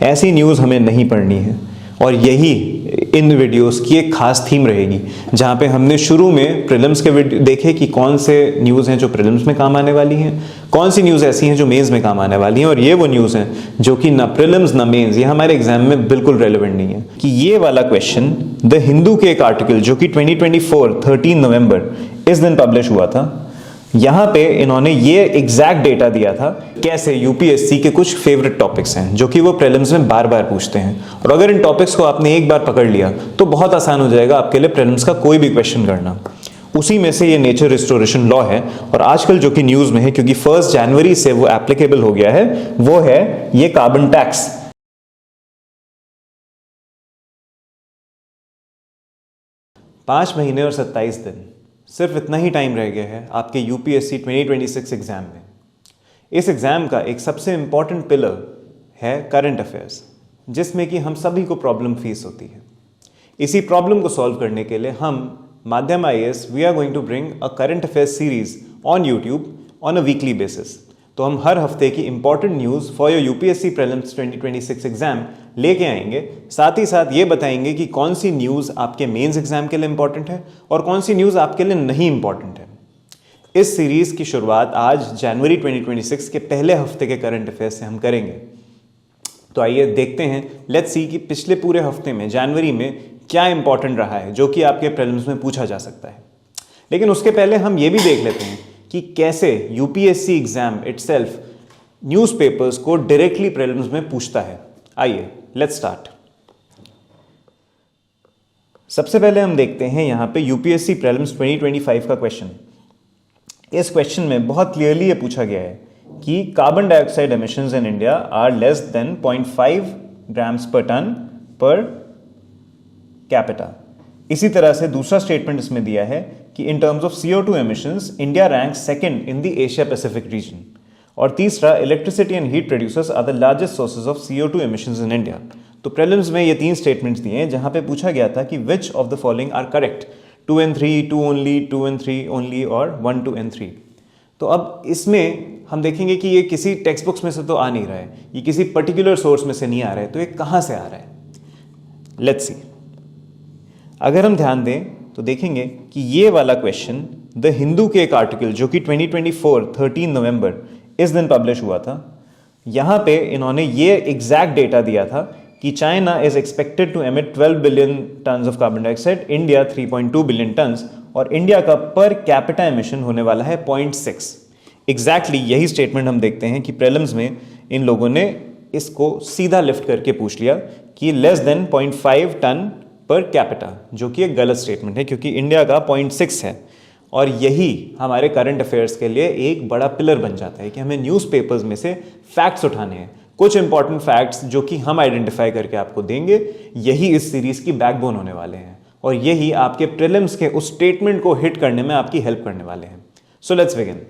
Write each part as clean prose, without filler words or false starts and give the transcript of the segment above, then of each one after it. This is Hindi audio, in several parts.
ऐसी न्यूज़ हमें नहीं पढ़नी है। और यही इन वीडियोस की एक खास थीम रहेगी, जहाँ पे हमने शुरू में प्रीलिम्स के वीडियो देखे कि कौन से न्यूज़ हैं जो प्रीलिम्स में काम आने वाली हैं, कौन सी न्यूज़ ऐसी हैं जो मेंस में काम आने वाली हैं, और ये वो न्यूज़ हैं जो कि ना प्रीलिम्स ना मेंस, ये हमारे एग्जाम में बिल्कुल रेलेवेंट नहीं है। कि ये वाला क्वेश्चन द हिंदू के एक आर्टिकल जो कि 2024 13 नवंबर इस दिन पब्लिश हुआ था, यहाँ पे इन्होंने ये एग्जैक्ट डेटा दिया था कैसे यूपीएससी के कुछ फेवरेट टॉपिक्स हैं जो कि वो प्रीलिम्स में बार बार पूछते हैं, और अगर इन टॉपिक्स को आपने एक बार पकड़ लिया तो बहुत आसान हो जाएगा आपके लिए प्रीलिम्स का कोई भी क्वेश्चन करना। उसी में से ये नेचर रिस्टोरेशन लॉ है, और आजकल जो कि न्यूज़ में है क्योंकि 1 जनवरी से वो एप्लीकेबल हो गया है, वो है ये कार्बन टैक्स। पाँच महीने और 27 दिन, सिर्फ इतना ही टाइम रह गया है आपके यूपीएससी 2026 एग्जाम में। इस एग्जाम का एक सबसे इंपॉर्टेंट पिलर है करंट अफेयर्स, जिसमें कि हम सभी को प्रॉब्लम फेस होती है। इसी प्रॉब्लम को सॉल्व करने के लिए हम Madhyam IAS we are going to bring a current affairs series on YouTube on a weekly basis. तो हम हर हफ्ते की important news for your UPSC prelims 2026 exam लेके आएंगे। साथ ही साथ ये बताएंगे कि कौन सी न्यूज़ आपके मेंस एग्जाम के लिए इंपॉर्टेंट है और कौन सी न्यूज़ आपके लिए नहीं इंपॉर्टेंट है। इस सीरीज़ की शुरुआत आज जनवरी 2026 के पहले हफ्ते के करंट अफेयर्स से हम करेंगे। तो आइए देखते हैं, लेट्स सी कि पिछले पूरे हफ्ते में जनवरी में क्या इंपॉर्टेंट रहा है जो कि आपके प्रीलिम्स में पूछा जा सकता है। लेकिन उसके पहले हम ये भी देख लेते हैं कि कैसे यूपीएससी एग्जाम इटसेल्फ न्यूज़पेपर्स को डायरेक्टली प्रीलिम्स में पूछता है। आइए लेट्स स्टार्ट। सबसे पहले हम देखते हैं यहाँ पे यूपीएससी प्रीलिम्स 2025 का क्वेश्चन। इस क्वेश्चन में बहुत क्लियरली ये पूछा गया है कि carbon dioxide emissions in India are less than 0.5 grams per tonne per capita. इसी तरह से दूसरा स्टेटमेंट इसमें दिया है कि in terms of CO2 emissions India rank second in the Asia Pacific region. और तीसरा, electricity and heat producers are the largest sources of CO2 emissions in India. तो प्रीलिम्स में ये 3 स्टेटमेंट्स दिए हैं जहां पे पूछा गया था कि which of the following are correct, 2 and 3, 2 only, 2 and 3 only और 1, 2 and 3। तो अब इसमें हम देखेंगे कि ये किसी टेक्स्ट बुक्स में से तो आ नहीं रहा है, ये किसी पर्टिकुलर सोर्स में से नहीं आ रहा है, तो ये कहाँ से आ रहा है। Let's see. अगर हम ध्यान दें तो देखेंगे कि ये वाला क्वेश्चन द हिंदू के एक आर्टिकल जो कि 2024 13 नवंबर इस दिन पब्लिश हुआ था, यहाँ पे इन्होंने ये एग्जैक्ट डेटा दिया था कि China is expected to emit 12 billion tonnes of carbon dioxide, India 3.2 billion tonnes, और इंडिया का पर कैपिटा एमिशन होने वाला है 0.6। एग्जैक्टली यही स्टेटमेंट हम देखते हैं कि प्रीलिम्स में इन लोगों ने इसको सीधा लिफ्ट करके पूछ लिया कि less than 0.5 tonne per capita, जो कि एक गलत स्टेटमेंट है क्योंकि इंडिया का 0.6 है। और यही हमारे करंट अफेयर्स के लिए एक बड़ा पिलर बन जाता है कि हमें न्यूज़पेपर्स में से फैक्ट्स उठाने हैं, कुछ इंपॉर्टेंट फैक्ट्स जो कि हम आइडेंटिफाई करके आपको देंगे। यही इस सीरीज की बैकबोन होने वाले हैं और यही आपके प्रीलिम्स के उस स्टेटमेंट को हिट करने में आपकी हेल्प करने वाले हैं। So let's begin.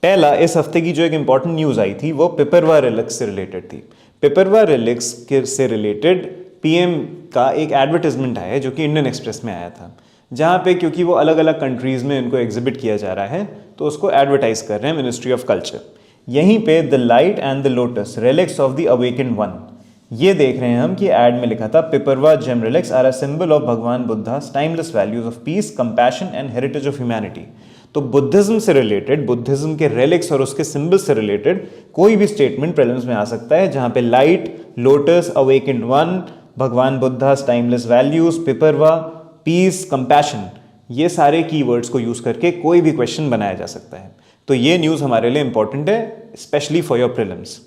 पहला, इस हफ्ते की जो एक इंपॉर्टेंट न्यूज आई थी वो पिपरवा रिलिक्स से रिलेटेड थी। पिपरवा रिलिक्स से रिलेटेड पीएम का एक एडवर्टाइजमेंट आया है जो कि इंडियन एक्सप्रेस में आया था, जहां पे क्योंकि वो अलग अलग कंट्रीज में इनको एग्जिबिट किया जा रहा है तो उसको एडवर्टाइज कर रहे हैं मिनिस्ट्री ऑफ कल्चर। यहीं पे the light and the lotus relics of the awakened one, ये देख रहे हैं हम कि एड में लिखा था Piprahwa gem relics are a symbol of भगवान Buddha's timeless values of peace, compassion and heritage of humanity. तो बुद्धिज्म से रिलेटेड, बुद्धिज्म के रेलिक्स और उसके सिंबल्स से रिलेटेड कोई भी स्टेटमेंट प्रीलिम्स में आ सकता है जहां पे लाइट, लोटस, अवेकेंड वन, भगवान Buddha's timeless values, पिपरवा, piece, compassion, ये सारे कीवर्ड्स को यूज करके कोई भी क्वेश्चन बनाया जा सकता है। तो ये न्यूज हमारे लिए इंपॉर्टेंट है, स्पेशली फॉर योर प्रीलिम्स।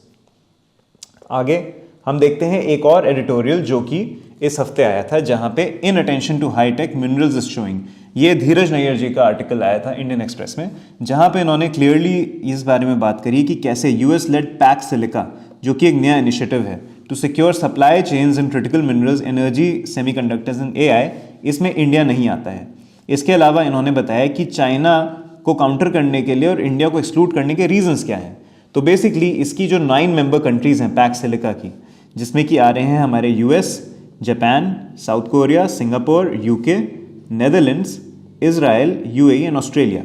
आगे हम देखते हैं एक और एडिटोरियल जो कि इस हफ्ते आया था, जहां पे in attention to hi-tech minerals is showing, ये धीरज नैयर जी का आर्टिकल आया था इंडियन एक्सप्रेस में, जहां पे इन्होंने क्लियरली इस बारे में बात करी कि कैसे यूएस लेड पैक्ट सिलिका, जो कि एक नया इनिशिएटिव है to secure supply chains in critical minerals, energy, semiconductors and AI, इसमें इंडिया नहीं आता है। इसके अलावा इन्होंने बताया कि चाइना को काउंटर करने के लिए और इंडिया को एक्सक्लूड करने के रीजंस क्या हैं। तो बेसिकली इसकी जो 9 मेंबर कंट्रीज हैं पैक्ट सिलिका की, जिसमें कि आ रहे हैं हमारे US, Japan, south Korea, Singapore, UK, Netherlands, Israel, UAE and Australia.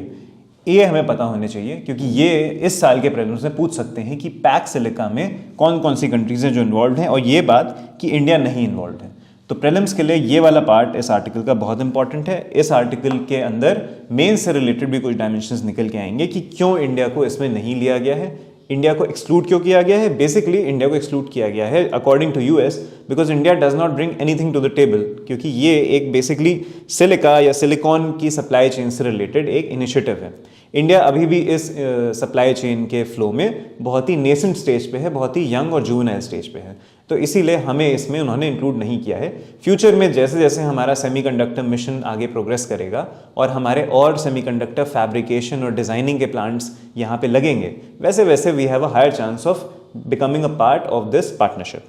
ये हमें पता होने चाहिए, क्योंकि ये इस साल के प्रीलिम्स में पूछ सकते हैं कि पैक सिलिका में कौन कौन सी कंट्रीज हैं जो इन्वॉल्व हैं, और ये बात कि इंडिया नहीं इन्वॉल्व है। तो प्रीलिम्स के लिए ये वाला पार्ट इस आर्टिकल का बहुत इंपॉर्टेंट है। इस आर्टिकल के अंदर मेन से रिलेटेड भी कुछ डायमेंशंस निकल के आएंगे कि क्यों इंडिया को इसमें नहीं लिया गया है, इंडिया को एक्सक्लूड क्यों किया गया है। बेसिकली इंडिया को एक्सक्लूड किया गया है according to US because India does not bring anything to the table, क्योंकि ये एक बेसिकली सिलिका या सिलिकॉन की सप्लाई चेन से रिलेटेड एक इनिशिएटिव है। इंडिया अभी भी इस सप्लाई चेन के फ्लो में बहुत ही नेसेंट स्टेज पे है, बहुत ही यंग और जूनियर स्टेज पे है, तो इसीलिए हमें इसमें उन्होंने इंक्लूड नहीं किया है। फ्यूचर में जैसे जैसे हमारा सेमीकंडक्टर मिशन आगे प्रोग्रेस करेगा और हमारे और सेमीकंडक्टर फैब्रिकेशन और डिज़ाइनिंग के प्लांट्स यहाँ पे लगेंगे, वैसे वैसे we have a higher chance of becoming a part of this partnership.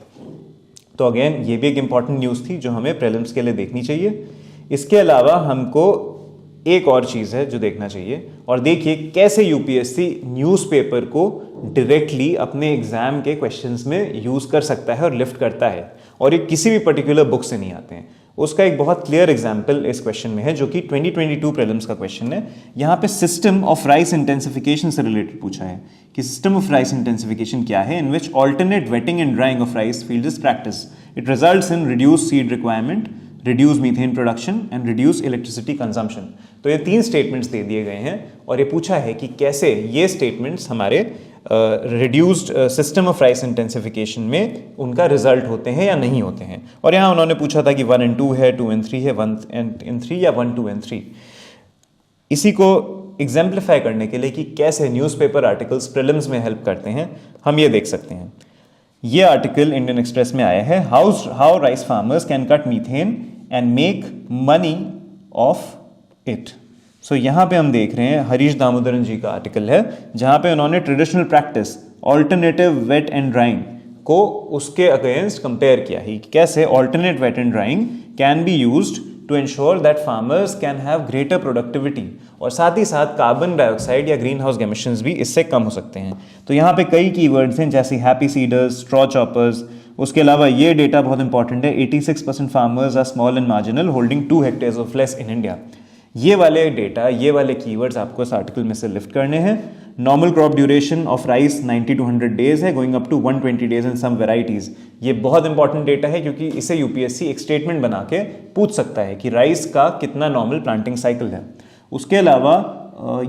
तो अगेन ये भी एक इंपॉर्टेंट न्यूज़ थी जो हमें प्रीलिम्स के लिए देखनी चाहिए। इसके अलावा हमको एक और चीज़ है जो देखना चाहिए, और देखिए कैसे यूपीएससी न्यूज़पेपर को डायरेक्टली अपने एग्जाम के क्वेश्चंस में यूज़ कर सकता है और लिफ्ट करता है, और ये किसी भी पर्टिकुलर बुक से नहीं आते हैं। उसका एक बहुत क्लियर एग्जाम्पल इस क्वेश्चन में है जो कि 2022 प्रीलिम्स का क्वेश्चन है। यहाँ पे सिस्टम ऑफ राइस इंटेंसिफिकेशन से रिलेटेड पूछा है कि सिस्टम ऑफ राइस इंटेंसिफिकेशन क्या है, in which alternate wetting and drying of rice field is practice. It results in reduce seed requirement, reduce methane production and reduce electricity consumption. तो ये 3 स्टेटमेंट्स दे दिए गए हैं और ये पूछा है कि कैसे ये स्टेटमेंट्स हमारे reduced system of rice intensification में उनका रिजल्ट होते हैं या नहीं होते हैं। और यहाँ उन्होंने पूछा था कि 1 and 2 है, 2 and 3 है, 1 and 3 या 1, 2 and 3। इसी को एग्जाम्प्लीफाई करने के लिए कि कैसे न्यूज़पेपर आर्टिकल्स प्रीलिम्स में हेल्प करते हैं, हम ये देख सकते हैं। ये आर्टिकल इंडियन एक्सप्रेस में आया है, how rice farmers can cut methane and make money off it. So यहाँ पे हम देख रहे हैं हरीश दामोदरन जी का आर्टिकल है, जहाँ पे उन्होंने traditional practice alternative wet and drying को उसके अगेंस्ट कंपेयर किया है कि कैसे alternate wet and drying can be used to ensure that farmers can have greater productivity, और साथ ही साथ कार्बन डाइऑक्साइड या ग्रीन हाउस एमिशंस भी इससे कम हो सकते हैं। तो यहाँ पे कई कीवर्ड्स हैं जैसे हैप्पी सीडर्स, स्ट्रॉ चॉपर्स। उसके अलावा ये डेटा बहुत इंपॉर्टेंट है, 86% farmers are small and marginal holding 2 hectares of less in India. ये वाले डेटा, ये वाले कीवर्ड्स आपको इस आर्टिकल में से लिफ्ट करने हैं। Normal crop duration of rice 90 to 100 days है, going up to 120 days in some varieties. ये बहुत इंपॉर्टेंट डेटा है क्योंकि इसे यूपीएससी एक स्टेटमेंट बना के पूछ सकता है कि राइस का कितना नॉर्मल प्लांटिंग साइकिल है। उसके अलावा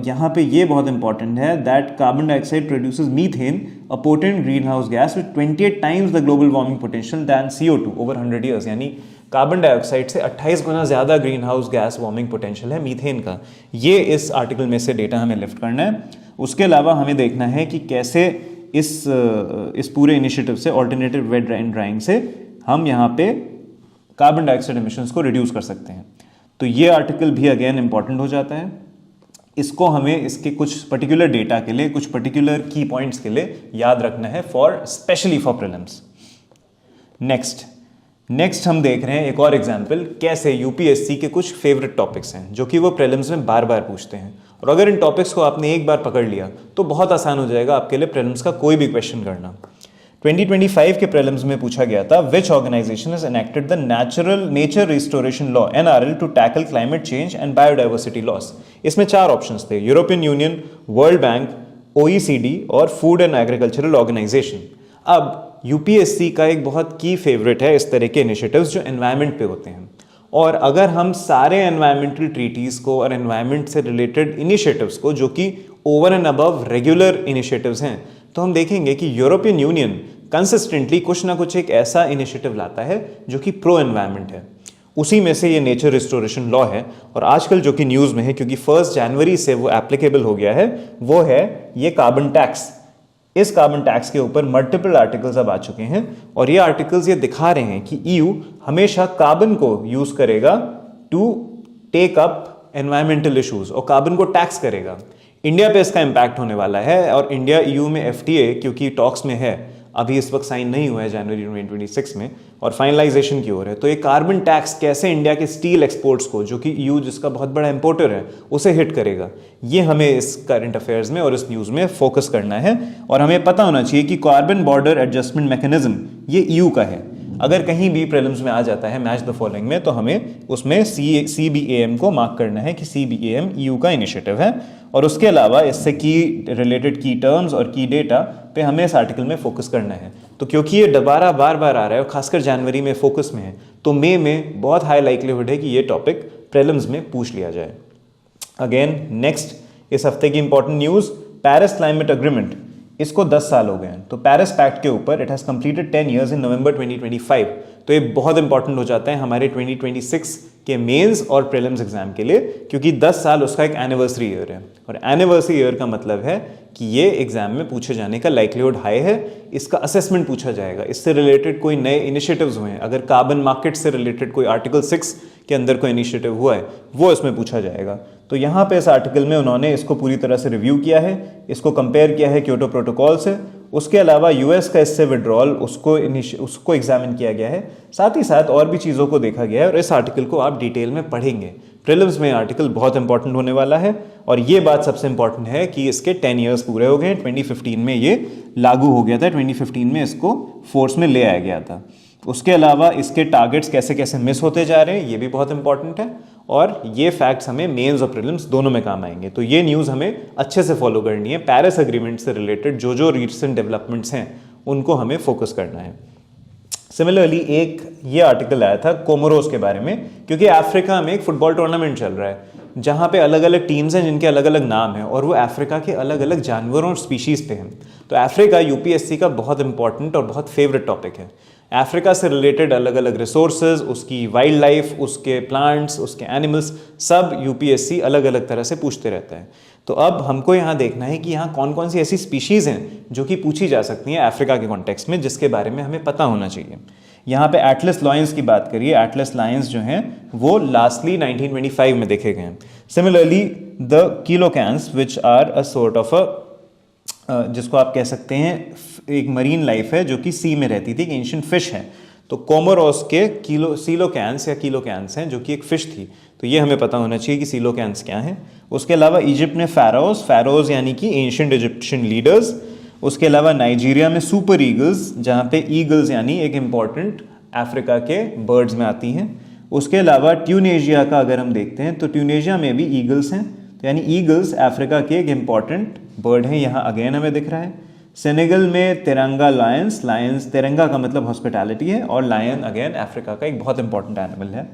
यहाँ पे ये बहुत इंपॉर्टेंट है that carbon dioxide produces methane, a potent greenhouse gas with 28 times the global warming potential than CO2 over 100 years. यानी कार्बन डाइऑक्साइड से 28 गुना ज़्यादा greenhouse gas warming potential है मीथेन का। ये इस आर्टिकल में से डेटा हमें लिफ्ट करना है। उसके अलावा हमें देखना है कि कैसे इस पूरे इनिशिएटिव से ऑल्टरनेटिव वेट एंड ड्राइंग से हम यहाँ पे कार्बन डाइऑक्साइड एमिशंस को रिड्यूस कर सकते हैं। तो ये आर्टिकल भी अगेन इंपॉर्टेंट हो जाता है। इसको हमें इसके कुछ पर्टिकुलर डेटा के लिए, कुछ पर्टिकुलर की पॉइंट्स के लिए याद रखना है स्पेशली फॉर प्रीलिम्स। नेक्स्ट हम देख रहे हैं एक और एग्जाम्पल, कैसे यूपीएससी के कुछ फेवरेट टॉपिक्स हैं जो कि वो प्रीलिम्स में बार बार पूछते हैं, और अगर इन टॉपिक्स को आपने एक बार पकड़ लिया तो बहुत आसान हो जाएगा आपके लिए प्रीलिम्स का कोई भी क्वेश्चन करना। 2025 के प्रीलिम्स में पूछा गया था, which organisation has enacted the nature restoration law NRL to tackle climate change and biodiversity loss. इसमें 4 ऑप्शंस थे, European Union, World Bank, OECD और फूड एंड एग्रीकल्चरल ऑर्गेनाइजेशन। अब यूपीएससी का एक बहुत की फेवरेट है इस तरह के इनिशिएटिव्स जो एनवायरनमेंट पे होते हैं, और अगर हम सारे एनवायरमेंटल ट्रीटीज़ को और एनवायरनमेंट से रिलेटेड इनिशिएटिव्स को जो कि over and above regular initiatives हैं, तो हम देखेंगे कि यूरोपियन यूनियन कंसिस्टेंटली कुछ ना कुछ एक ऐसा इनिशिएटिव लाता है जो कि प्रो एनवायरनमेंट है। उसी में से ये नेचर रिस्टोरेशन लॉ है, और आजकल जो कि न्यूज़ में है क्योंकि 1 जनवरी से वो एप्लीकेबल हो गया है, वो है ये कार्बन टैक्स। इस कार्बन टैक्स के ऊपर मल्टीपल आर्टिकल्स अब आ चुके हैं, और ये आर्टिकल्स ये दिखा रहे हैं कि EU हमेशा कार्बन को यूज करेगा to take up environmental issues और कार्बन को टैक्स करेगा। इंडिया पे इसका इम्पैक्ट होने वाला है, और इंडिया EU में FTA क्योंकि टॉक्स में है, अभी इस वक्त साइन नहीं हुआ है जनवरी 2026 में, और फाइनलाइजेशन की ओर है। तो ये कार्बन टैक्स कैसे इंडिया के स्टील एक्सपोर्ट्स को, जो कि EU जिसका बहुत बड़ा इंपोर्टर है, उसे हिट करेगा, ये हमें इस करंट अफेयर्स में और इस न्यूज़ में फोकस करना है। और हमें पता होना चाहिए कि कार्बन बॉर्डर एडजस्टमेंट मैकेनिज्म ये EU का है। अगर कहीं भी प्रीलिम्स में आ जाता है मैच द फॉलोइंग में, तो हमें उसमें CBAM को मार्क करना है कि CBAM EU का इनिशिएटिव है, और उसके अलावा इससे की रिलेटेड की टर्म्स और की डेटा पे हमें इस आर्टिकल में फोकस करना है। तो क्योंकि ये दोबारा बार बार आ रहा है और खासकर जनवरी में फोकस में है, तो मई में बहुत हाई लाइक्लीहुड है कि ये टॉपिक प्रीलिम्स में पूछ लिया जाए। अगेन नेक्स्ट इस हफ्ते की important news, Paris climate agreement, इसको 10 साल हो गए हैं। तो पेरिस पैक्ट के ऊपर it has completed 10 years in November 2025। तो ये बहुत इंपॉर्टेंट हो जाता है हमारे 2026 के मेंस और प्रीलिम्स एग्जाम के लिए, क्योंकि 10 साल उसका एक एनिवर्सरी ईयर है, और एनिवर्सरी ईयर का मतलब है कि ये एग्जाम में पूछे जाने का लाइक्लीहुड हाई है। इसका असेसमेंट पूछा जाएगा, इससे रिलेटेड कोई नए इनिशिएटिव्स हुए हैं, अगर कार्बन मार्केट से रिलेटेड कोई आर्टिकल 6 के अंदर कोई इनिशिएटिव हुआ है वो इसमें पूछा जाएगा। तो यहाँ पे इस आर्टिकल में उन्होंने इसको पूरी तरह से रिव्यू किया है, इसको कंपेयर किया है क्योटो प्रोटोकॉल से, उसके अलावा यूएस का इससे विड्रॉल उसको एग्जामिन किया गया है, साथ ही साथ और भी चीज़ों को देखा गया है, और इस आर्टिकल को आप डिटेल में पढ़ेंगे। प्रीलिम्स में आर्टिकल बहुत इंपॉर्टेंट होने वाला है, और ये बात सबसे इंपॉर्टेंट है कि इसके 10 ईयर्स पूरे हो गए। 2015 में ये लागू हो गया था, 2015 में इसको फोर्स में ले आया गया था। उसके अलावा इसके टारगेट्स कैसे कैसे मिस होते जा रहे हैं ये भी बहुत इंपॉर्टेंट है, और ये फैक्ट्स हमें मेंस और प्रीलिम्स दोनों में काम आएंगे। तो ये न्यूज़ हमें अच्छे से फॉलो करनी है। पेरिस एग्रीमेंट से रिलेटेड जो जो रिसेंट डेवलपमेंट्स हैं उनको हमें फोकस करना है। सिमिलरली एक ये आर्टिकल आया था कोमोरोस के बारे में, क्योंकि अफ्रीका में एक फुटबॉल टूर्नामेंट चल रहा है जहाँ पे अलग अलग टीम्स हैं जिनके अलग अलग नाम हैं, और वो अफ्रीका के अलग अलग जानवरों और स्पीशीज़ पे हैं। तो अफ्रीका यूपीएससी का बहुत इंपॉर्टेंट और बहुत फेवरेट टॉपिक है। अफ्रीका से रिलेटेड अलग अलग रिसोर्सेज, उसकी वाइल्ड लाइफ, उसके प्लांट्स, उसके एनिमल्स, सब यूपीएससी अलग अलग तरह से पूछते रहता है। तो अब हमको यहाँ देखना है कि यहाँ कौन कौन सी ऐसी स्पीशीज़ हैं जो कि पूछी जा सकती हैं अफ्रीका के कॉन्टेक्स्ट में, जिसके बारे में हमें पता होना चाहिए। यहाँ पे एटलस लायंस की बात करिए। एटलस लायंस जो हैं वो लास्टली 1925 में देखे गए हैं। Similarly the coelacanths which are a sort of जिसको आप कह सकते हैं एक मरीन लाइफ है जो कि सी में रहती थी, एक एंशिएंट फिश है। तो कोमोरोस के सीलोकैंस या कीलोकैंस हैं जो कि एक फिश थी। तो ये हमें पता होना चाहिए कि सीलोकैंस क्या हैं। उसके अलावा इजिप्ट में फ़ैरोज़ यानी कि एंशिएंट इजिप्शियन लीडर्स। उसके अलावा नाइजीरिया में सुपर ईगल्स, जहाँ पे ईगल्स यानी एक इम्पॉर्टेंट अफ्रीका के बर्ड्स में आती हैं। उसके अलावा ट्यूनेशिया का अगर हम देखते हैं तो ट्यूनेशिया में भी ईगल्स हैं, तो यानी ईगल्स अफ्रीका के एक इम्पॉर्टेंट बर्ड हैं, यहाँ अगेन हमें दिख रहा है। सेनेगल में तिरंगा लायंस, तिरंगा का मतलब हॉस्पिटैलिटी है, और लायन अगेन अफ्रीका का एक बहुत इंपॉर्टेंट एनिमल है।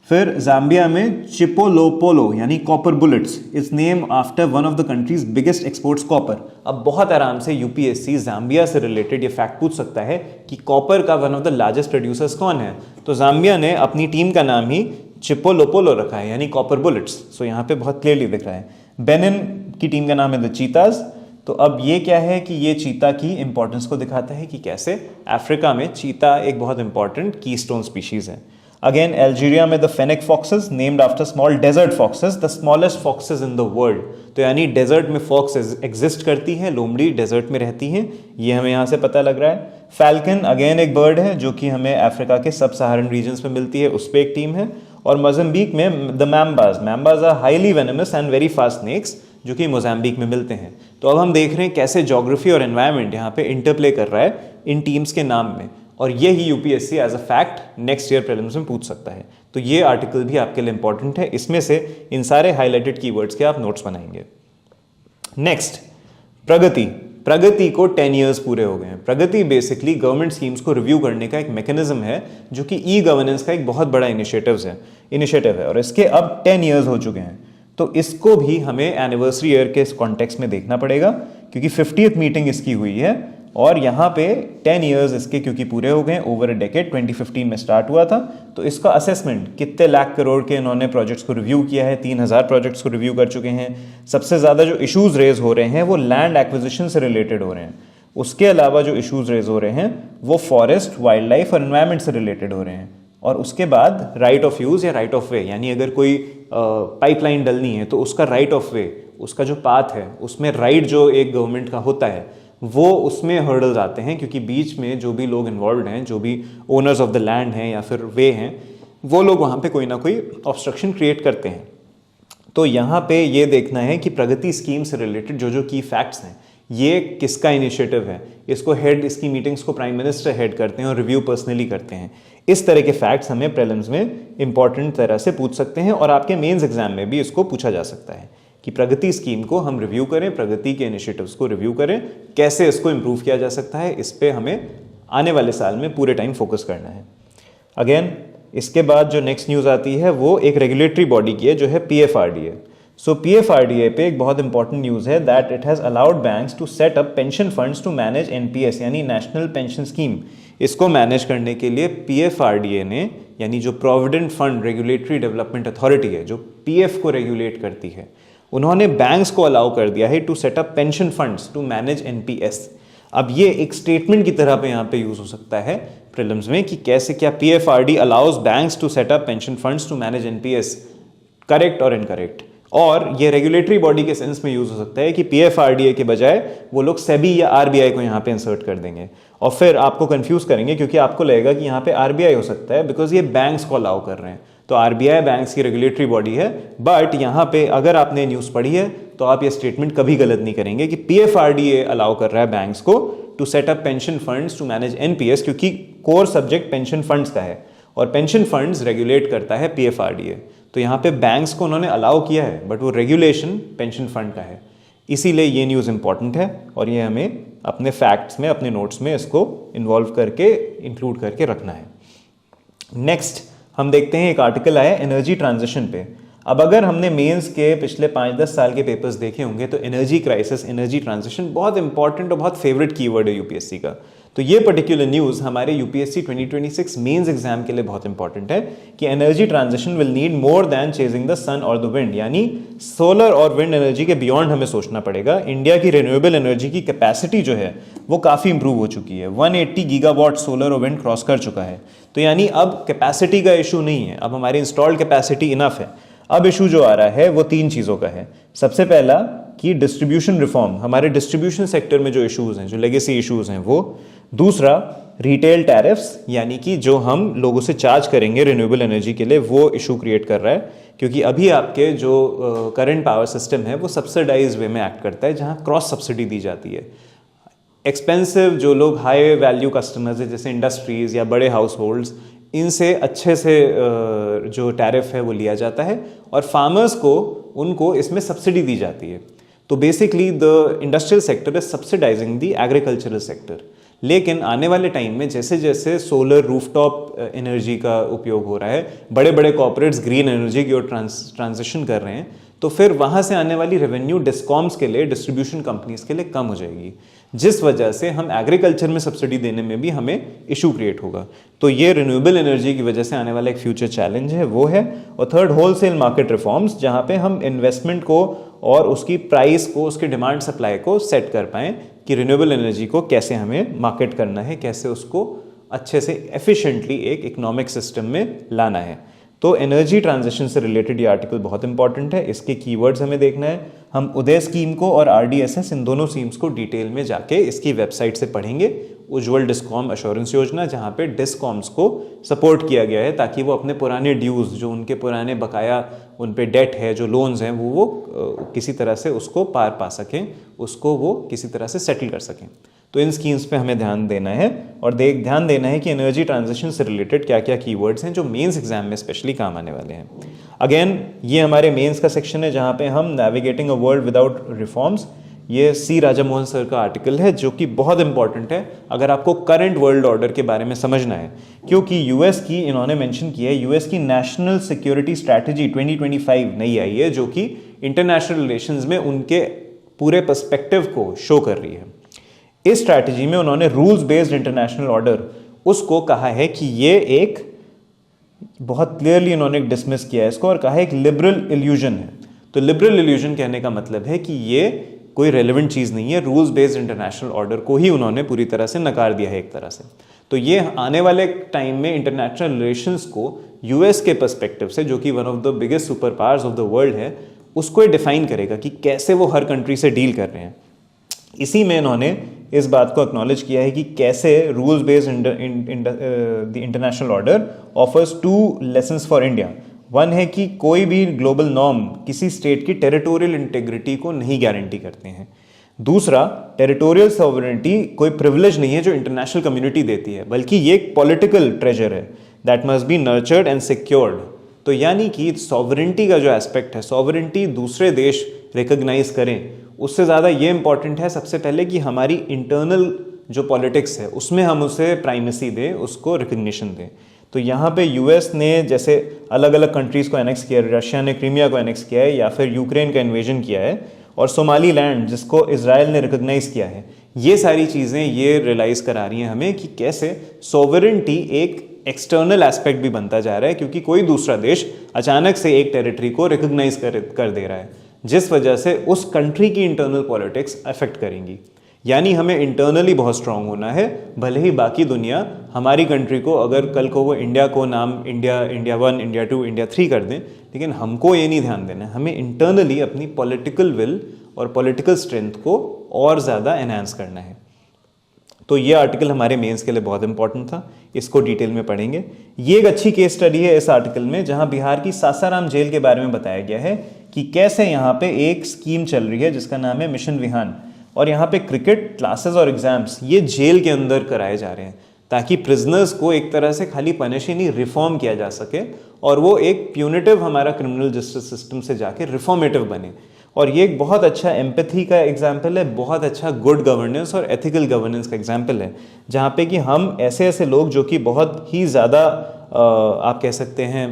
फिर जाम्बिया में चिपोलोपोलो यानी copper bullets is name after one of the countries biggest exports copper. अब बहुत आराम से यूपीएससी जाम्बिया से रिलेटेड ये फैक्ट पूछ सकता है कि कॉपर का one of the largest producers कौन है। तो जाम्बिया ने अपनी टीम का नाम ही चिपोलोपोलो रखा है, यानी कॉपर बुलेट्स। सो यहाँ पे बहुत क्लियरली दिख रहा है। बेनिन की टीम का नाम है द चीताज। तो अब ये क्या है कि ये चीता की इंपॉर्टेंस को दिखाता है कि कैसे अफ्रीका में चीता एक बहुत इंपॉर्टेंट कीस्टोन स्पीशीज है। अगेन अल्जीरिया में the fennec foxes named after small desert foxes, the smallest foxes in the world. तो यानी डेजर्ट में फॉक्स एग्जिस्ट करती हैं, लोमड़ी डेजर्ट में रहती हैं, ये हमें यहाँ से पता लग रहा है। फैल्कन अगेन एक बर्ड है जो कि हमें अफ्रीका के सब सहारन रीजन्स में मिलती है, उस पर एक टीम है। और मोज़ाम्बिक में the mambas are highly venomous and very fast snakes जो कि मोज़ाम्बिक में मिलते हैं। तो अब हम देख रहे हैं कैसे ज्योग्राफी और एनवायरनमेंट यहाँ पे इंटरप्ले कर रहा है इन टीम्स के नाम में, और यही UPSC as a fact next year prelims में पूछ सकता है। तो ये आर्टिकल भी आपके लिए इंपॉर्टेंट है, इसमें से इन सारे हाईलाइटेड कीवर्ड्स के आप नोट्स बनाएंगे। नेक्स्ट प्रगति को 10 ईयर्स पूरे हो गए हैं। प्रगति बेसिकली गवर्नमेंट स्कीम्स को रिव्यू करने का एक मैकेनिज्म है जो कि ई गवर्नेंस का एक बहुत बड़ा इनिशिएटिव है, और इसके अब 10 ईयर्स हो चुके हैं। तो इसको भी हमें एनिवर्सरी ईयर के कॉन्टेक्स्ट में देखना पड़ेगा, क्योंकि 50th मीटिंग इसकी हुई है, और यहाँ पे 10 ईयर्स इसके क्योंकि पूरे हो गए, ओवर अ डेकेड, 2015 में स्टार्ट हुआ था। तो इसका असेसमेंट कितने लाख करोड़ के इन्होंने प्रोजेक्ट्स को रिव्यू किया है, 3000 प्रोजेक्ट्स को रिव्यू कर चुके हैं। सबसे ज़्यादा जो इशूज़ रेज हो रहे हैं वो लैंड एक्विजिशन से रिलेटेड हो रहे हैं। उसके अलावा जो इशूज़ रेज हो रहे हैं वो फॉरेस्ट, वाइल्ड लाइफ और एनवायरनमेंट से रिलेटेड हो रहे हैं। और उसके बाद राइट ऑफ यूज़ या राइट ऑफ वे, यानी अगर कोई पाइपलाइन डलनी है तो उसका राइट ऑफ वे, उसका जो पाथ है उसमें राइट जो एक गवर्नमेंट का होता है वो उसमें हर्डल्स आते हैं, क्योंकि बीच में जो भी लोग इन्वॉल्व हैं, जो भी ओनर्स ऑफ द लैंड हैं या फिर वे हैं, वो लोग वहाँ पे कोई ना कोई ऑब्स्ट्रक्शन क्रिएट करते हैं। तो यहाँ पे ये देखना है कि प्रगति स्कीम से रिलेटेड जो जो की फैक्ट्स हैं ये किसका इनिशिएटिव है, इसको हेड, इसकी मीटिंग्स को प्राइम मिनिस्टर हेड करते हैं और रिव्यू पर्सनली करते हैं। इस तरह के फैक्ट्स हमें प्रीलिम्स में इंपॉर्टेंट तरह से पूछ सकते हैं और आपके मेंस एग्जाम में भी इसको पूछा जा सकता है कि प्रगति स्कीम को हम रिव्यू करें, प्रगति के इनिशिएटिव्स को रिव्यू करें, कैसे इसको इम्प्रूव किया जा सकता है, इस पे हमें आने वाले साल में पूरे टाइम फोकस करना है। अगेन इसके बाद जो नेक्स्ट न्यूज़ आती है वो एक रेगुलेटरी बॉडी की है जो है PFRDA। सो PFRDA पे एक बहुत इंपॉर्टेंट न्यूज़ है that it has allowed banks to set up pension funds to manage NPS यानी नेशनल पेंशन स्कीम। इसको मैनेज करने के लिए PFRDA ने, यानी जो provident fund regulatory development authority है जो PF को रेगुलेट करती है, उन्होंने बैंक्स को अलाउ कर दिया है to set up pension funds to manage NPS। अब ये एक स्टेटमेंट की तरह पे यहाँ पे यूज हो सकता है प्रीलिम्स में कि कैसे क्या PFRD allows banks to set up pension funds to manage NPS, correct और इनकरेक्ट। और ये रेगुलेटरी बॉडी के सेंस में यूज हो सकता है कि PFRDA के बजाय वो लोग सेबी या RBI को यहाँ पे इंसर्ट कर देंगे और फिर आपको कंफ्यूज करेंगे क्योंकि आपको लगेगा कि यहाँ पे RBI हो सकता है बिकॉज ये बैंक्स को अलाउ कर रहे हैं। तो RBI बैंक्स की रेगुलेटरी बॉडी है, बट यहाँ पे अगर आपने न्यूज़ पढ़ी है तो आप ये स्टेटमेंट कभी गलत नहीं करेंगे कि PFRDA अलाउ कर रहा है बैंक्स को to set up pension funds to manage NPS, क्योंकि कोर सब्जेक्ट पेंशन फंड्स का है और पेंशन फंड्स रेगुलेट करता है PFRDA। तो यहाँ पे बैंक्स को उन्होंने अलाउ किया है बट वो रेगुलेशन पेंशन फंड का है, इसीलिए ये न्यूज़ इंपॉर्टेंट है और ये हमें अपने फैक्ट्स में, अपने नोट्स में इसको इन्वॉल्व करके, इंक्लूड करके रखना है। नेक्स्ट हम देखते हैं एक आर्टिकल आया एनर्जी ट्रांजिशन पे। अब अगर हमने मेंस के पिछले 5-10 साल के पेपर्स देखे होंगे तो एनर्जी क्राइसिस, एनर्जी ट्रांजिशन बहुत इंपॉर्टेंट और बहुत फेवरेट कीवर्ड है यूपीएससी का। तो ये पर्टिकुलर न्यूज़ हमारे यूपीएससी 2026 मेंस एग्जाम के लिए बहुत इंपॉर्टेंट है कि energy transition will need more than chasing the sun और द विंड, यानी सोलर और विंड एनर्जी के बियॉन्ड हमें सोचना पड़ेगा। इंडिया की रिन्यूएबल एनर्जी की कैपेसिटी जो है वो काफ़ी इंप्रूव हो चुकी है, 180 गीगावाट सोलर और विंड क्रॉस कर चुका है। तो यानी अब कैपेसिटी का इशू नहीं है, अब हमारी इंस्टॉल्ड कैपेसिटी इनफ है। अब इशू जो आ रहा है वो 3 चीज़ों का है। सबसे पहला कि डिस्ट्रीब्यूशन रिफॉर्म, हमारे डिस्ट्रीब्यूशन सेक्टर में जो इश्यूज़ हैं, जो लेगेसी इश्यूज़ हैं वो। दूसरा रिटेल टैरिफ्स, यानी कि जो हम लोगों से चार्ज करेंगे रिन्यूएबल एनर्जी के लिए, वो इशू क्रिएट कर रहा है क्योंकि अभी आपके जो करंट पावर सिस्टम है वो सब्सिडाइज वे में एक्ट करता है जहाँ क्रॉस सब्सिडी दी जाती है। एक्सपेंसिव जो लोग हाई वैल्यू कस्टमर्स है जैसे इंडस्ट्रीज़ या बड़े हाउस होल्ड्स, इनसे अच्छे से जो टैरिफ है वो लिया जाता है और फार्मर्स को, उनको इसमें सब्सिडी दी जाती है। तो basically the industrial sector is subsidising the agricultural sector. लेकिन आने वाले टाइम में जैसे जैसे सोलर रूफटॉप एनर्जी का उपयोग हो रहा है, बड़े बड़े कॉर्पोरेट्स ग्रीन एनर्जी की ओर ट्रांजिशन कर रहे हैं, तो फिर वहाँ से आने वाली रेवेन्यू डिस्कॉम्स के लिए, डिस्ट्रीब्यूशन कंपनीज के लिए कम हो जाएगी, जिस वजह से हम एग्रीकल्चर में सब्सिडी देने में भी हमें इशू क्रिएट होगा। तो ये रिन्यूएबल एनर्जी की वजह से आने वाला एक फ्यूचर चैलेंज है, वो है। और थर्ड होलसेल मार्केट रिफॉर्म्स, जहाँ पे हम इन्वेस्टमेंट को और उसकी प्राइस को, उसकी डिमांड सप्लाई को सेट कर पाएँ कि रिन्यूएबल एनर्जी को कैसे हमें मार्केट करना है, कैसे उसको अच्छे से एफिशिएंटली एक इकोनॉमिक सिस्टम में लाना है। तो एनर्जी ट्रांजिशन से रिलेटेड ये आर्टिकल बहुत इंपॉर्टेंट है, इसके कीवर्ड्स हमें देखना है। हम उदय स्कीम को और RDSS, इन दोनों स्कीम्स को डिटेल में जाके इसकी वेबसाइट से पढ़ेंगे। उज्ज्वल डिस्कॉम अश्योरेंस योजना, जहाँ पे डिस्कॉम्स को सपोर्ट किया गया है ताकि वो अपने पुराने ड्यूज़, जो उनके पुराने बकाया उन पे डेट है, जो लोन्स हैं, वो किसी तरह से उसको पार पा सकें, उसको वो किसी तरह से सेटल कर सकें। तो इन स्कीम्स पे हमें ध्यान देना है और ध्यान देना है कि एनर्जी ट्रांजिशन से रिलेटेड क्या क्या कीवर्ड्स हैं जो मेंस एग्जाम में स्पेशली काम आने वाले हैं। अगेन ये हमारे मेंस का सेक्शन है जहाँ पे हम navigating a world without reforms, ये C राजामोहन सर का आर्टिकल है जो कि बहुत इंपॉर्टेंट है अगर आपको करंट वर्ल्ड ऑर्डर के बारे में समझना है, क्योंकि यूएस की, इन्होंने मेंशन किया है, यूएस की नेशनल सिक्योरिटी स्ट्रैटेजी 2025 नई आई है जो कि इंटरनेशनल रिलेशंस में उनके पूरे पर्सपेक्टिव को शो कर रही है। इस स्ट्रैटेजी में उन्होंने रूल्स बेस्ड इंटरनेशनल ऑर्डर, उसको कहा है कि ये एक, बहुत क्लियरली इन्होंने डिसमिस किया है इसको और कहा है एक लिबरल इल्यूजन है। तो लिबरल इल्यूजन कहने का मतलब है कि ये कोई रेलेवेंट चीज़ नहीं है, रूल्स बेस्ड इंटरनेशनल ऑर्डर को ही उन्होंने पूरी तरह से नकार दिया है एक तरह से। तो ये आने वाले टाइम में इंटरनेशनल रिलेशंस को यूएस के पर्सपेक्टिव से, जो कि one of the biggest super powers of the world है, उसको डिफाइन करेगा कि कैसे वो हर कंट्री से डील कर रहे हैं। इसी में इन्होंने इस बात को एक्नॉलेज किया है कि कैसे rules based the international order offers 2 lessons for India. One है कि कोई भी ग्लोबल नॉर्म किसी स्टेट की टेरिटोरियल इंटीग्रिटी को नहीं गारंटी करते हैं। दूसरा, टेरिटोरियल सॉवरेनिटी कोई प्रिविलेज नहीं है जो इंटरनेशनल कम्युनिटी देती है, बल्कि ये एक पॉलिटिकल ट्रेजर है that must be nurtured and secured. तो यानी कि सॉवरेनिटी का जो एस्पेक्ट है, सॉवरेनिटी दूसरे देश रिकॉग्नाइज करें, उससे ज़्यादा ये इंपॉर्टेंट है सबसे पहले कि हमारी इंटरनल जो पॉलिटिक्स है उसमें हम उसे प्राइमेसी दें, उसको रिकग्निशन दें। तो यहाँ पे यूएस ने जैसे अलग अलग कंट्रीज़ को एनेक्स किया, रशिया ने क्रीमिया को एनेक्स किया है, या फिर यूक्रेन का इन्वेजन किया है, और सोमाली लैंड जिसको इजराइल ने रिकॉग्नाइज किया है, ये सारी चीज़ें ये रियलाइज़ करा रही हैं हमें कि कैसे सॉवरेनिटी एक एक्सटर्नल एस्पेक्ट भी बनता जा रहा है, क्योंकि कोई दूसरा देश अचानक से एक टेरिटरी को रिकॉग्नाइज कर दे रहा है, जिस वजह से उस कंट्री की इंटरनल पॉलिटिक्स अफेक्ट करेंगी। यानी हमें इंटरनली बहुत स्ट्रांग होना है, भले ही बाकी दुनिया हमारी कंट्री को अगर कल को वो इंडिया को नाम इंडिया 1, इंडिया 2, इंडिया 3 कर दें, लेकिन हमको ये नहीं ध्यान देना है, हमें इंटरनली अपनी पॉलिटिकल विल और पॉलिटिकल स्ट्रेंथ को और ज़्यादा एनहांस करना है। तो ये आर्टिकल हमारे मेंस के लिए बहुत इंपॉर्टेंट था, इसको डिटेल में पढ़ेंगे। ये एक अच्छी केस स्टडी है इस आर्टिकल में, जहां बिहार की सासाराम जेल के बारे में बताया गया है कि कैसे यहाँ पे एक स्कीम चल रही है जिसका नाम है मिशन विहान, और यहाँ पे क्रिकेट क्लासेस और एग्जाम्स ये जेल के अंदर कराए जा रहे हैं, ताकि प्रिजनर्स को एक तरह से खाली पनिश ही नहीं, रिफॉर्म किया जा सके, और वो एक प्यूनिटिव हमारा क्रिमिनल जस्टिस सिस्टम से जाके रिफॉर्मेटिव बने। और ये एक बहुत अच्छा एम्पैथी का एग्जाम्पल है, बहुत अच्छा गुड गवर्नेंस और एथिकल गवर्नेंस का एग्जाम्पल है, जहाँ पे कि हम ऐसे ऐसे लोग जो कि बहुत ही ज़्यादा आप कह सकते हैं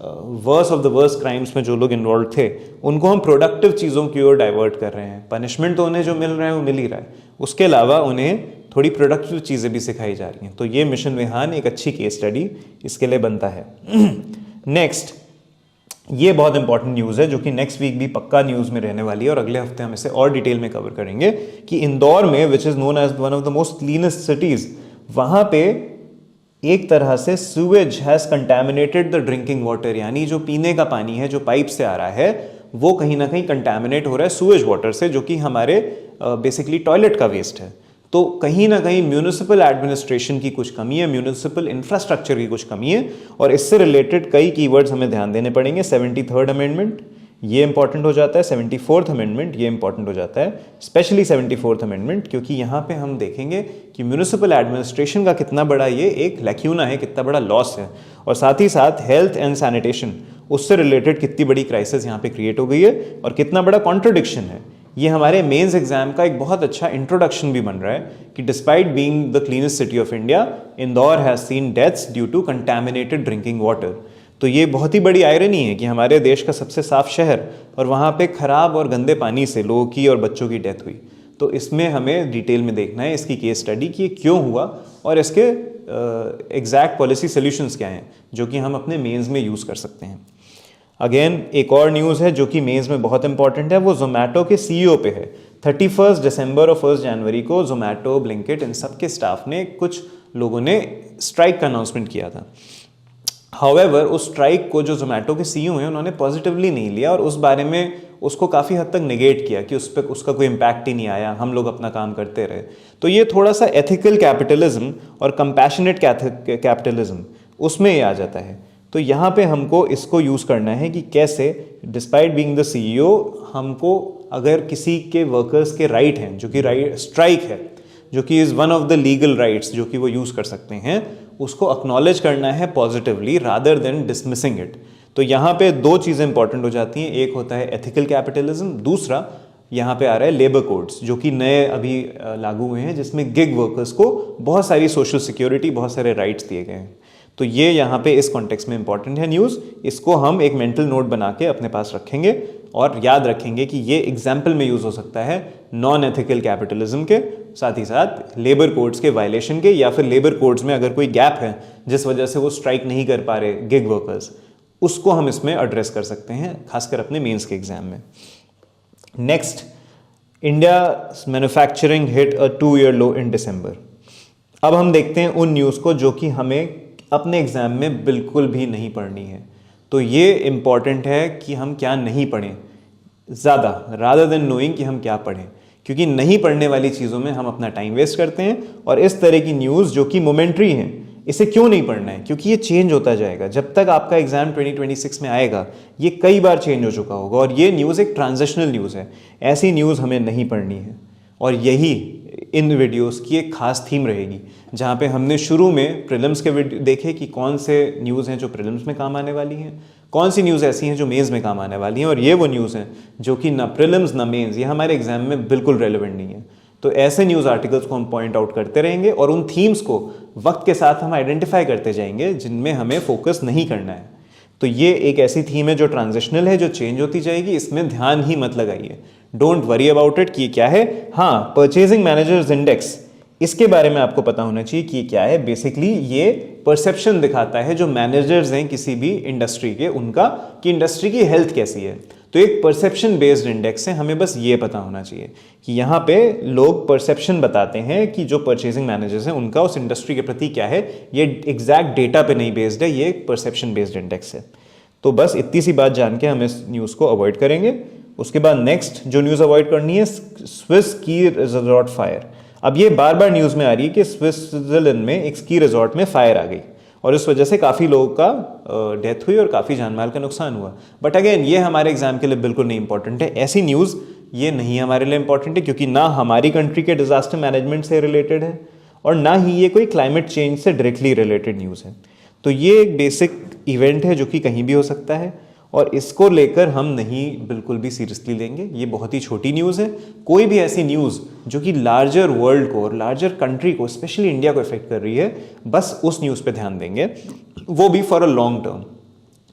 worst of the worst crimes में जो लोग इन्वॉल्व थे, उनको हम प्रोडक्टिव चीज़ों की ओर डाइवर्ट कर रहे हैं। पनिशमेंट तो उन्हें जो मिल रहा है वो मिल ही रहा है, उसके अलावा उन्हें थोड़ी प्रोडक्टिव चीज़ें भी सिखाई जा रही हैं। तो ये मिशन विहान एक अच्छी केस स्टडी इसके लिए बनता है। नेक्स्ट, ये बहुत इंपॉर्टेंट न्यूज़ है जो कि नेक्स्ट वीक भी पक्का न्यूज़ में रहने वाली है, और अगले हफ्ते हम इसे और डिटेल में कवर करेंगे कि इंदौर में, which is known as one of the most cleanest cities, वहाँ पे एक तरह से sewage has contaminated the drinking water, यानी जो पीने का पानी है जो पाइप से आ रहा है वो कहीं ना कहीं कंटैमिनेट हो रहा है सूवेज वाटर से, जो कि हमारे बेसिकली टॉयलेट का वेस्ट है। तो कहीं ना कहीं म्यूनिसिपल एडमिनिस्ट्रेशन की कुछ कमी है, म्यूनिसिपल इंफ्रास्ट्रक्चर की कुछ कमी है, और इससे रिलेटेड कई कीवर्ड्स हमें ध्यान देने पड़ेंगे। 73rd अमेंडमेंट ये इंपॉर्टेंट हो जाता है, 74th अमेंडमेंट ये इंपॉर्टेंट हो जाता है, स्पेशली 74th अमेंडमेंट, क्योंकि यहाँ पे हम देखेंगे कि म्यूनिसिपल एडमिनिस्ट्रेशन का कितना बड़ा ये एक लैक्यूना है, कितना बड़ा लॉस है, और साथ ही साथ हेल्थ एंड सैनिटेशन उससे रिलेटेड कितनी बड़ी क्राइसिस यहाँ पे क्रिएट हो गई है, और कितना बड़ा कॉन्ट्रडिक्शन है। ये हमारे मेंस एग्जाम का एक बहुत अच्छा इंट्रोडक्शन भी बन रहा है कि despite being the cleanest city of India, Indore has seen deaths due to contaminated drinking water. तो ये बहुत ही बड़ी आयरनी है कि हमारे देश का सबसे साफ शहर और वहाँ पे खराब और गंदे पानी से लोगों की और बच्चों की डेथ हुई। तो इसमें हमें डिटेल में देखना है इसकी केस स्टडी कि ये क्यों हुआ और इसके एग्जैक्ट पॉलिसी सोल्यूशंस क्या हैं जो कि हम अपने मेंस में यूज़ कर सकते हैं। अगेन एक और न्यूज़ है जो कि मेंस में बहुत इंपॉर्टेंट है, वो जोमेटो के सीईओ पे है। 31 दिसंबर और 1 जनवरी को जोमेटो, ब्लिंकिट, इन सब के स्टाफ ने, कुछ लोगों ने स्ट्राइक का अनाउंसमेंट किया था। हाउएवर उस स्ट्राइक को जो जोमेटो के सीईओ हैं उन्होंने पॉजिटिवली नहीं लिया और उस बारे में उसको काफ़ी हद तक नेगेट किया कि उस पर उसका कोई इम्पैक्ट ही नहीं आया, हम लोग अपना काम करते रहे। तो ये थोड़ा सा एथिकल कैपिटलिज्म और कंपैशनेट कैपिटलिज्म उसमें ये आ जाता है। तो यहाँ पे हमको इसको यूज़ करना है कि कैसे डिस्पाइट बीइंग द सीईओ हमको अगर किसी के वर्कर्स के राइट हैं, जो कि राइट स्ट्राइक है, जो कि is one of the legal rights जो कि वो यूज़ कर सकते हैं, उसको अक्नॉलेज करना है positively rather than dismissing it. तो यहाँ पे दो चीज़ें इंपॉर्टेंट हो जाती हैं, एक होता है एथिकल कैपिटलिज्म, दूसरा यहाँ पे आ रहा है लेबर कोड्स जो कि नए अभी लागू हुए हैं, जिसमें गिग वर्कर्स को बहुत सारी सोशल सिक्योरिटी, बहुत सारे राइट्स दिए गए हैं। तो ये यहाँ पे इस कॉन्टेक्स्ट में इंपॉर्टेंट है न्यूज़, इसको हम एक मेंटल नोट बना के अपने पास रखेंगे और याद रखेंगे कि ये एग्जाम्पल में यूज़ हो सकता है नॉन एथिकल कैपिटलिज्म के, साथ ही साथ लेबर कोड्स के वायलेशन के, या फिर लेबर कोड्स में अगर कोई गैप है जिस वजह से वो स्ट्राइक नहीं कर पा रहे गिग वर्कर्स, उसको हम इसमें एड्रेस कर सकते हैं, खासकर अपने मेंस के एग्जाम में। नेक्स्ट, इंडिया मैन्युफैक्चरिंग हिट अ 2-year लो इन दिसंबर। अब हम देखते हैं उन न्यूज़ को जो कि हमें अपने एग्जाम में बिल्कुल भी नहीं पढ़नी है। तो ये इंपॉर्टेंट है कि हम क्या नहीं पढ़ें ज़्यादा, रादर देन नोइंग कि हम क्या पढ़ें, क्योंकि नहीं पढ़ने वाली चीज़ों में हम अपना टाइम वेस्ट करते हैं। और इस तरह की न्यूज़ जो कि मोमेंट्री हैं, इसे क्यों नहीं पढ़ना है, क्योंकि ये चेंज होता जाएगा। जब तक आपका एग्जाम 2026 में आएगा ये कई बार चेंज हो चुका होगा, और ये न्यूज़ एक ट्रांजिशनल न्यूज़ है, ऐसी न्यूज़ हमें नहीं पढ़नी है। और यही इन वीडियोस की एक खास थीम रहेगी, जहाँ पे हमने शुरू में प्रीलिम्स के वीडियो देखे कि कौन से न्यूज़ हैं जो प्रीलिम्स में काम आने वाली हैं, कौन सी न्यूज़ ऐसी हैं जो मेंस में काम आने वाली हैं, और ये वो न्यूज़ हैं जो कि ना प्रीलिम्स ना मेंस, ये हमारे एग्जाम में बिल्कुल रेलिवेंट नहीं है। तो ऐसे न्यूज़ आर्टिकल्स को हम पॉइंट आउट करते रहेंगे और उन थीम्स को वक्त के साथ हम आइडेंटिफाई करते जाएंगे जिनमें हमें फोकस नहीं करना है। तो ये एक ऐसी थीम है जो ट्रांजिशनल है, जो चेंज होती जाएगी, इसमें ध्यान ही मत लगाइए, डोंट वरी अबाउट इट कि क्या है। हाँ, परचेजिंग मैनेजर्स इंडेक्स, इसके बारे में आपको पता होना चाहिए कि क्या है। बेसिकली ये परसेप्शन दिखाता है जो मैनेजर्स हैं किसी भी इंडस्ट्री के, उनका, कि इंडस्ट्री की हेल्थ कैसी है। तो एक परसेप्शन बेस्ड इंडेक्स है, हमें बस ये पता होना चाहिए कि यहाँ पे लोग परसेप्शन बताते हैं कि जो परचेजिंग मैनेजर्स हैं उनका उस इंडस्ट्री के प्रति क्या है। ये एग्जैक्ट डेटा पे नहीं बेस्ड है, ये एक परसेप्शन बेस्ड इंडेक्स है। तो बस इतनी सी बात जान के हम इस न्यूज़ को अवॉइड करेंगे। उसके बाद नेक्स्ट जो न्यूज़ अवॉइड करनी है, स्विस स्की रिजॉर्ट फायर। अब ये बार बार न्यूज़ में आ रही है कि स्विट्जरलैंड में एक स्की रिजॉर्ट में फायर आ गई और इस वजह से काफ़ी लोगों का डेथ हुई और काफ़ी जान माल का नुकसान हुआ। बट अगेन ये हमारे एग्जाम के लिए बिल्कुल नहीं इंपॉर्टेंट है, ऐसी न्यूज़ ये नहीं हमारे लिए इंपॉर्टेंट है, क्योंकि ना हमारी कंट्री के डिजास्टर मैनेजमेंट से रिलेटेड है और ना ही ये कोई क्लाइमेट चेंज से डायरेक्टली रिलेटेड न्यूज़ है। तो ये एक बेसिक इवेंट है जो कि कहीं भी हो सकता है और इसको लेकर हम नहीं बिल्कुल भी सीरियसली लेंगे। ये बहुत ही छोटी न्यूज़ है। कोई भी ऐसी न्यूज़ जो कि लार्जर वर्ल्ड को और लार्जर कंट्री को, स्पेशली इंडिया को इफेक्ट कर रही है, बस उस न्यूज़ पे ध्यान देंगे, वो भी फॉर अ लॉन्ग टर्म।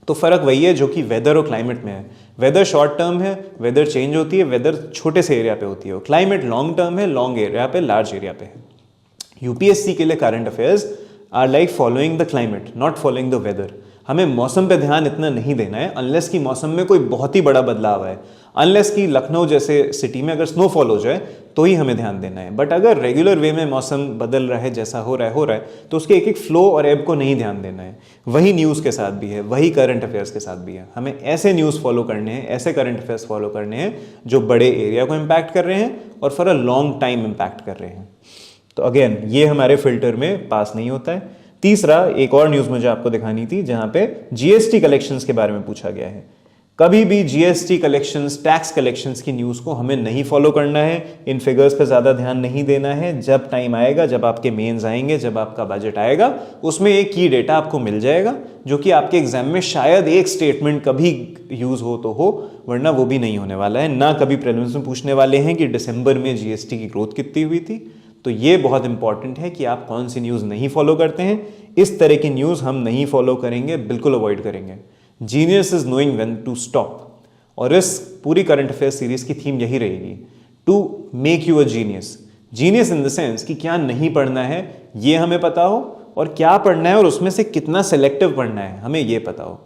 तो फ़र्क वही है जो कि वेदर और क्लाइमेट में है। वेदर शॉर्ट टर्म है, वेदर चेंज होती है, वेदर छोटे से एरिया पे होती है। क्लाइमेट लॉन्ग टर्म है, लॉन्ग एरिया पे, लार्ज एरिया पे है। यूपीएससी के लिए current affairs are like following the climate, not following the weather. हमें मौसम पे ध्यान इतना नहीं देना है अनलेस कि मौसम में कोई बहुत ही बड़ा बदलाव है, अनलेस कि लखनऊ जैसे सिटी में अगर स्नोफॉल हो जाए तो ही हमें ध्यान देना है। बट अगर रेगुलर वे में मौसम बदल रहा है, जैसा हो रहा है तो उसके एक एक फ्लो और एब को नहीं ध्यान देना है। वही न्यूज़ के साथ भी है, वही करंट अफेयर्स के साथ भी है। हमें ऐसे न्यूज़ फॉलो करने हैं, ऐसे करंट अफेयर्स फॉलो करने हैं जो बड़े एरिया को इम्पैक्ट कर रहे हैं और for a long time impact कर रहे हैं। तो अगेन ये हमारे फिल्टर में पास नहीं होता है। तीसरा, एक और न्यूज़ मुझे आपको दिखानी थी जहां पे जीएसटी कलेक्शंस के बारे में पूछा गया है। कभी भी जीएसटी कलेक्शंस, टैक्स कलेक्शंस की न्यूज़ को हमें नहीं फॉलो करना है, इन फिगर्स पे ज़्यादा ध्यान नहीं देना है। जब टाइम आएगा, जब आपके मेंस आएंगे, जब आपका बजट आएगा, उसमें एक की डेटा आपको मिल जाएगा जो कि आपके एग्जाम में शायद एक स्टेटमेंट कभी यूज़ हो तो हो, वरना वो भी नहीं होने वाला है। ना कभी प्रीलिम्स में पूछने वाले हैं कि दिसंबर में जीएसटी की ग्रोथ कितनी हुई थी। तो ये बहुत इंपॉर्टेंट है कि आप कौन सी न्यूज़ नहीं फॉलो करते हैं। इस तरह की न्यूज़ हम नहीं फॉलो करेंगे, बिल्कुल अवॉइड करेंगे। Genius is knowing when to stop. और इस पूरी करंट अफेयर सीरीज की थीम यही रहेगी, to make you a genius. Genius in the sense कि क्या नहीं पढ़ना है ये हमें पता हो, और क्या पढ़ना है और उसमें से कितना सेलेक्टिव पढ़ना है हमें ये पता हो।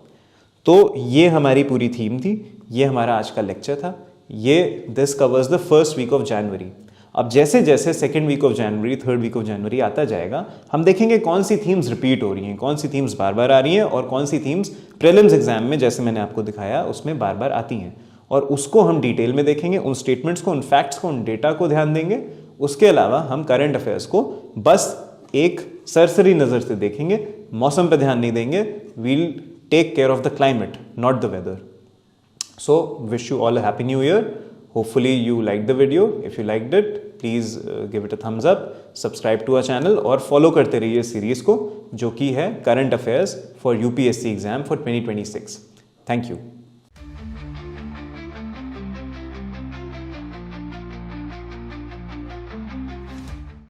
तो ये हमारी पूरी थीम थी, ये हमारा आज का लेक्चर था। ये this covers the first week of January. अब जैसे जैसे second week of January, third week of January आता जाएगा, हम देखेंगे कौन सी थीम्स रिपीट हो रही हैं, कौन सी थीम्स बार बार आ रही हैं और कौन सी थीम्स प्रीलिम्स एग्जाम में, जैसे मैंने आपको दिखाया, उसमें बार बार आती हैं। और उसको हम डिटेल में देखेंगे, उन स्टेटमेंट्स को, उन फैक्ट्स को, उन डेटा को ध्यान देंगे। उसके अलावा हम करंट अफेयर्स को बस एक सरसरी नज़र से देखेंगे, मौसम पर ध्यान नहीं देंगे। We'll take care of the climate, not the weather. So wish you all a happy new year. Hopefully you liked the video. If you liked it, please give it a thumbs up, subscribe to our channel और follow करते रहिए सीरीज को जो कि है current affairs for UPSC exam for 2026. Thank you.